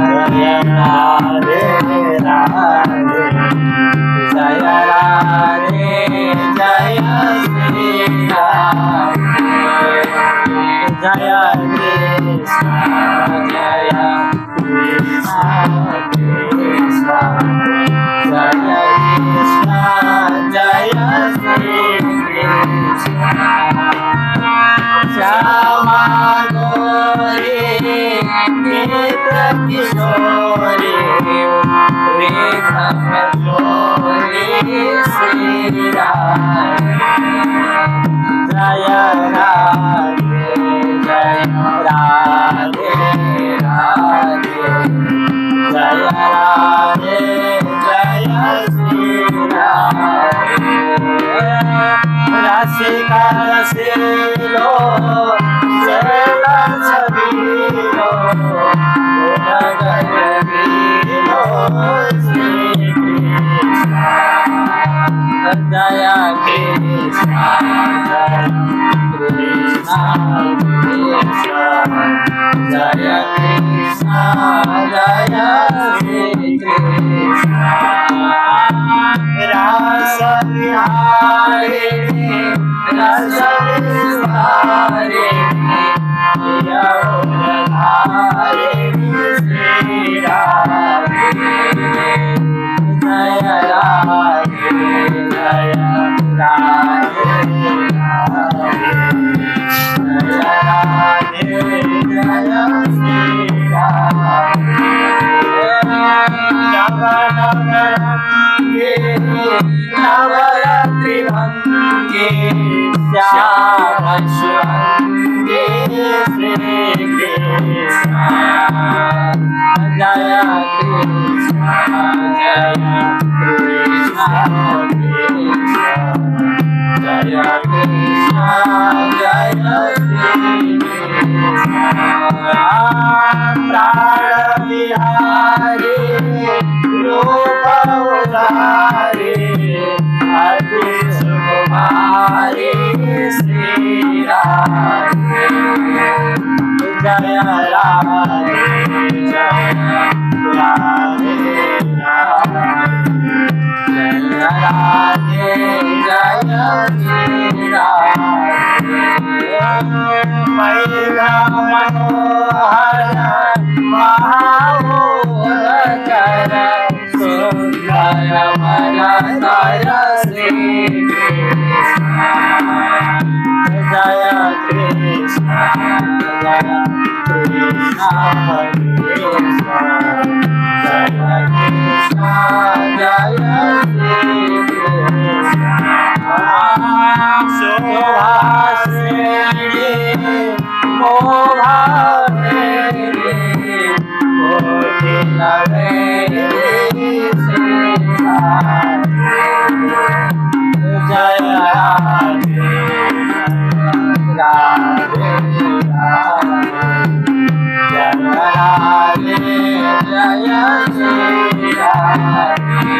राधे राधे जय राधे जय श्री राधे जय कृष्ण जय कृष्ण कृष्ण जय कृष्ण जय श्री कृष्ण श्यामा गौरी नेत्र किशोरी रेखम चोरी श्री राधे जय राधे जय राधे राधे जय राधे जय श्री राधे रसिका रसिलो छबीलो गुणगणबीलो श्री कृष्ण जय कृष्ण जय कृष्ण कृष्ण जय कृष्ण जय श्री कृष्ण रास विहारिणी रस विहारिणी यौवनधारिणी श्री राधे जय राधे जय राधे जय राधे जय श्री राधे नवरात्रि भंगे श्याम शुभंगे श्री कृष्ण जय कृष्ण जय कृष्ण कृष्ण जय कृष्ण जय श्री कृष्ण प्राण विहारी रूप उदारी अति सुकुमारी श्री राधे जय राधे जय राधे जय राधे जय श्री राधे मैला मनोहर महामोहकर सुंदर मनोहर श्री कृष्ण जय कृष्ण जय कृष्ण कृष्ण जय कृष्ण जय श्री कृष्ण शोभाश्रेणी मोभावेणी कोटि नवेणी श्री राधे जय राधे राधे जय राधे जय श्री राधे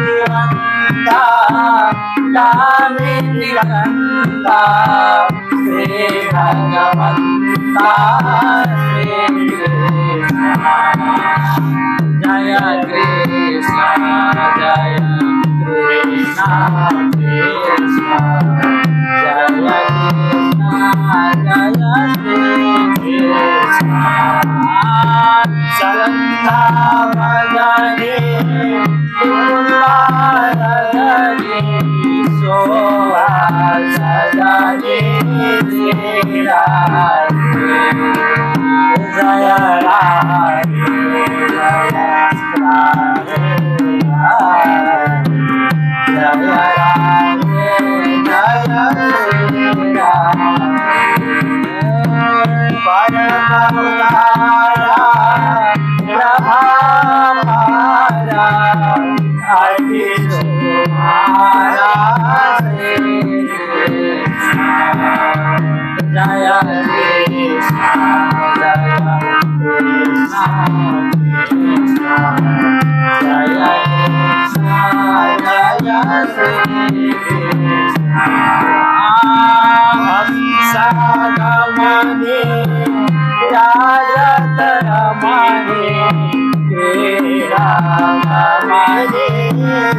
कीर्तिवन्ता कामिनी गन्ता श्री भगवन्ता श्री कृष्ण जय कृष्ण जय कृष्ण कृष्ण जय कृष्ण जय श्री कृष्ण संता भजनी कुमारनी सोहा सजनी श्री राधे जय राधे जय राधे जय राधे जय श्री राधे परम उदारा प्रभावारा अति सुकुमारा श्री कृष्ण जय कृष्ण जय कृष्ण कृष्ण जय कृष्ण जय श्री कृष्ण हंस गमने राजा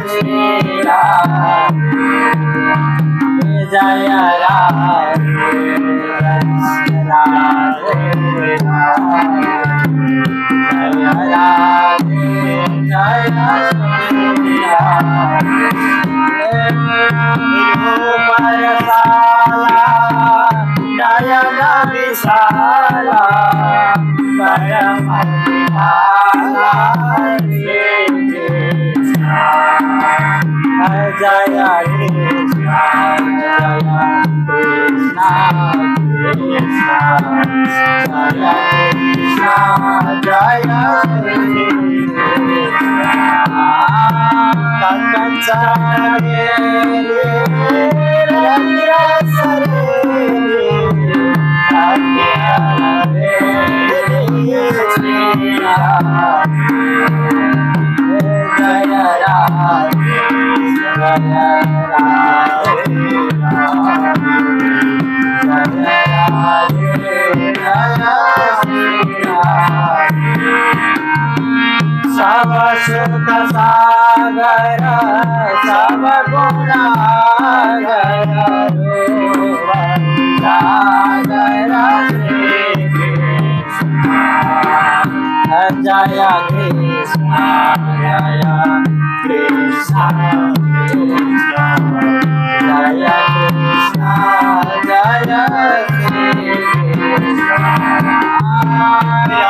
Shri Ram, Jaya Radhe Radhe Jaya Radhe Jaya Shri Ram, Parasala Dayana Visala Paramatipala Jaya Krishna Jaya Krishna Krishna Jaya Krishna Jaya Krishna Kanchanare Sava Sukha Sagara Sava Gunagara Rupa Sagara Shri Krishna Jaya Krishna Jaya Krishna Krishna Jaya Krishna Jaya Shri Krishna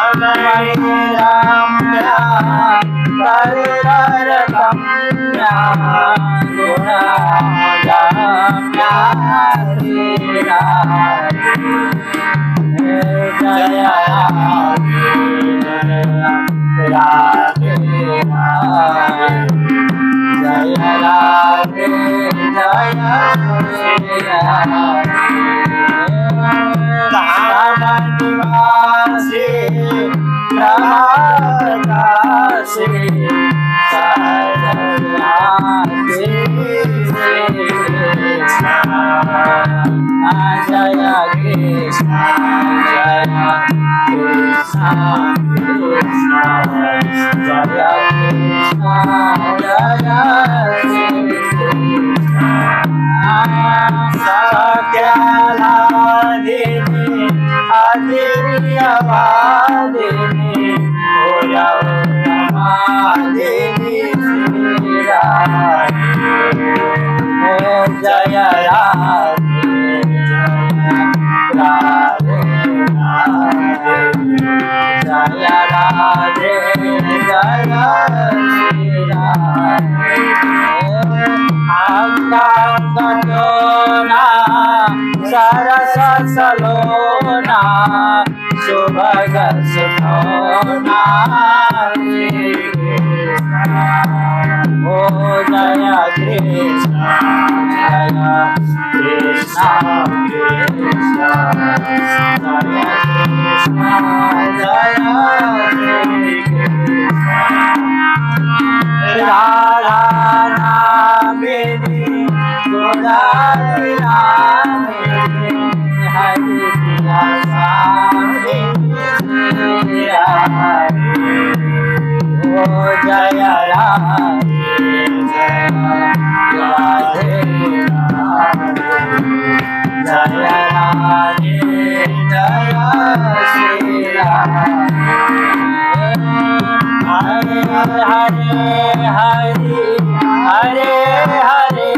Ram Ram Pararatam Guna Shri Ram Jaya Radhe Jaya Radhe Jaya Shri Ram Ramanivasi Ramakasi Saraswati Jaya Krishna Jaya Krishna Krishna Jaya Krishna Jaya Krishna Sakyaladini Adiviyavadini Oyamadini Shri Ram Jaya Radhe Radhe Jaya Radhe Jaya Shri Ram Angkatona Sarasa Salona Subhaga Sukhona Oh Jaya Krishna Jaya Krishna Krishna Jaya Krishna Jaya Krishna Radha Namini Godari Namini Hari Krishna Oh Jaya Radhe Radhe Jaya Radhe Jaya Shri Ram Hare Hare Hare Hare Hare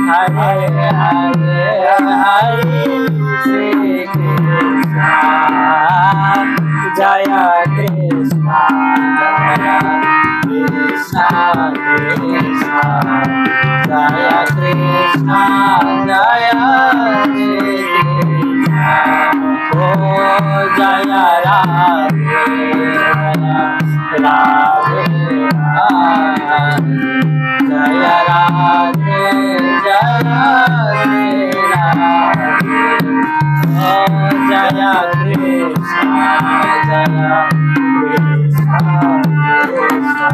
Hare Hare Hare Shri Krishna Jaya Krishna Jaya Krishna Krishna Jaya Krishna Jaya Krishna Oh Jaya Radhe Radhe Jaya Radhe Jaya Shri Ram Oh Jaya Krishna Jaya Krishna Krishna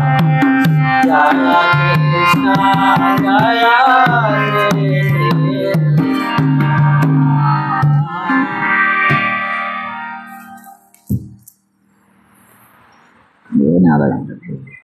Jaya Krishna Jaya Shri Ram